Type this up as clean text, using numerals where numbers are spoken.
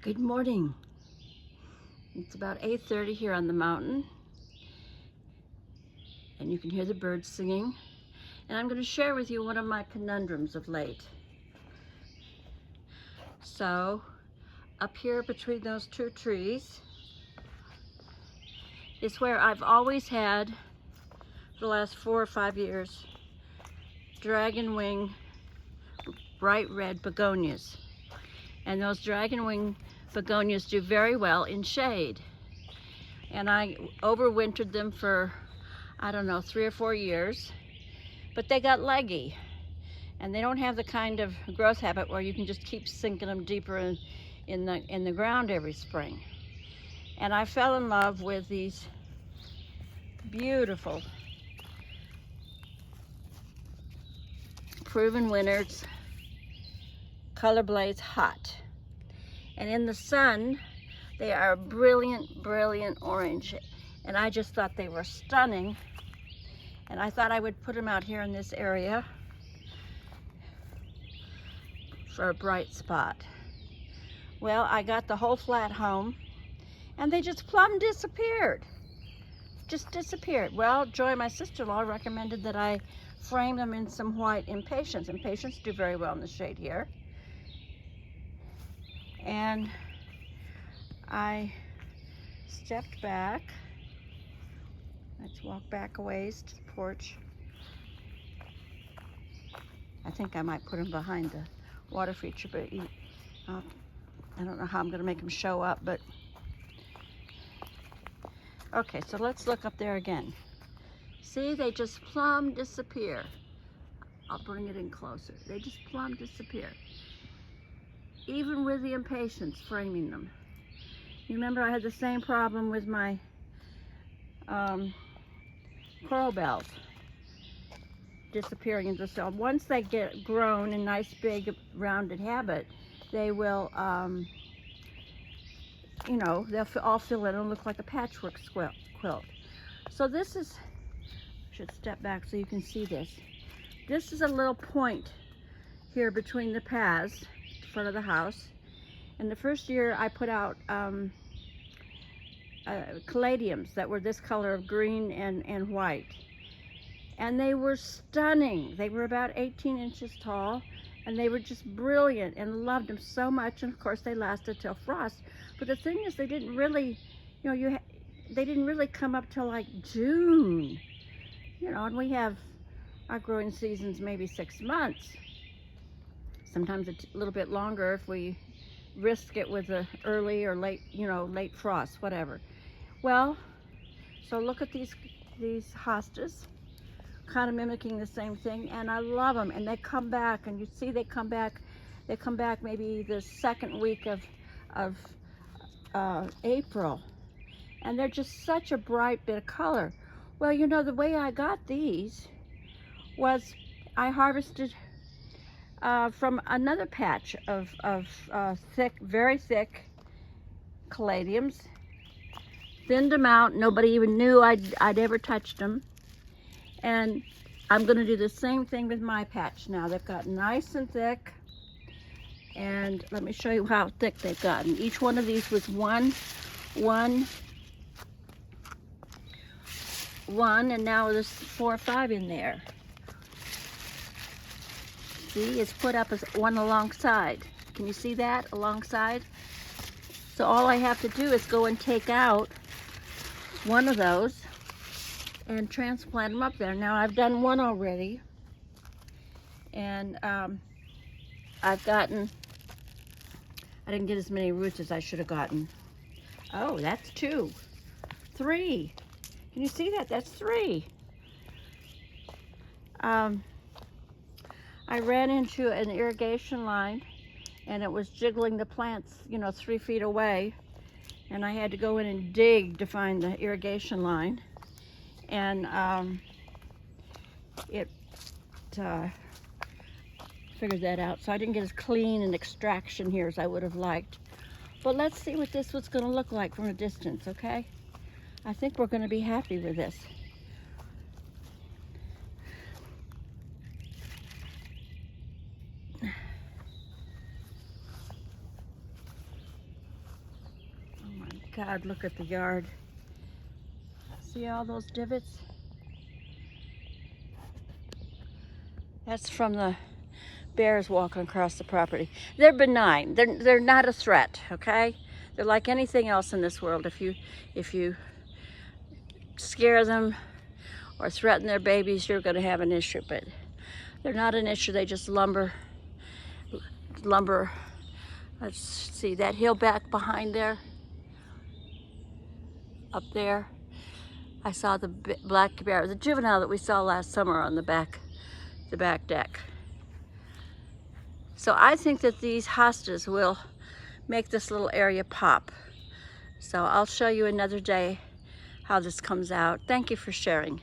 Good morning. It's about 8:30 here on the mountain, and you can hear the birds singing. And I'm going to share with you one of my conundrums of late. So, up here between those two trees is where I've always had, for the last 4 or 5 years, dragon wing bright red begonias. And those dragon wing begonias do very well in shade. And I overwintered them for, I don't know, 3 or 4 years, but they got leggy. And they don't have the kind of growth habit where you can just keep sinking them deeper in the ground every spring. And I fell in love with these beautiful proven winners, Color Blaze Hot. And in the sun, they are brilliant, brilliant orange. And I just thought they were stunning. And I thought I would put them out here in this area for a bright spot. Well, I got the whole flat home, and they just plumb disappeared. Just disappeared. Well, Joy, my sister-in-law, recommended that I frame them in some white impatiens. Impatiens do very well in the shade here. And I stepped back. Let's walk back a ways to the porch. I think I might put them behind the water feature, but I don't know how I'm going to make them show up, but okay, so let's look up there again. See, they just plumb disappear. I'll bring it in closer. They just plumb disappear. Even with the impatiens framing them. You remember I had the same problem with my coral bells disappearing into the soil. Once they get grown in nice big rounded habit, they will, you know, they'll all fill in and look like a patchwork quilt. So this is, I should step back so you can see this. This is a little point here between the paths in front of the house. And the first year I put out caladiums that were this color of green and white. And they were stunning. They were about 18 inches tall, and they were just brilliant, and loved them so much. And of course they lasted till frost. But the thing is, they didn't really, you know, they didn't really come up till like June. You know, and we have our growing seasons maybe 6 months. Sometimes a little bit longer if we risk it with a early or late, you know, late frost, whatever. Well, so look at these hostas, kind of mimicking the same thing, and I love them. And they come back, and you see they come back maybe the second week of April, and they're just such a bright bit of color. Well, you know, the way I got these was I harvested from another patch of thick, very thick caladiums, thinned them out. Nobody even knew I'd ever touched them. And I'm going to do the same thing with my patch now. They've gotten nice and thick. And let me show you how thick they've gotten. Each one of these was one, and now there's 4 or 5 in there. See, it's put up as one alongside. Can you see that alongside? So all I have to do is go and take out one of those and transplant them up there. Now I've done one already, and I've gotten, I didn't get as many roots as I should have gotten. Oh, that's 2, 3. Can you see that? That's 3. I ran into an irrigation line, and it was jiggling the plants, you know, 3 feet away, and I had to go in and dig to find the irrigation line. And it figured that out. So I didn't get as clean an extraction here as I would have liked. But let's see what this was going to look like from a distance, okay? I think we're going to be happy with this. God, look at the yard. See all those divots? That's from the bears walking across the property. They're benign. They're not a threat, okay? They're like anything else in this world. If you scare them or threaten their babies, you're going to have an issue. But they're not an issue. They just lumber. Let's see that hill back behind there. Up there, I saw the black bear, the juvenile that we saw last summer on the back deck. So I think that these hostas will make this little area pop. So I'll show you another day how this comes out. Thank you for sharing.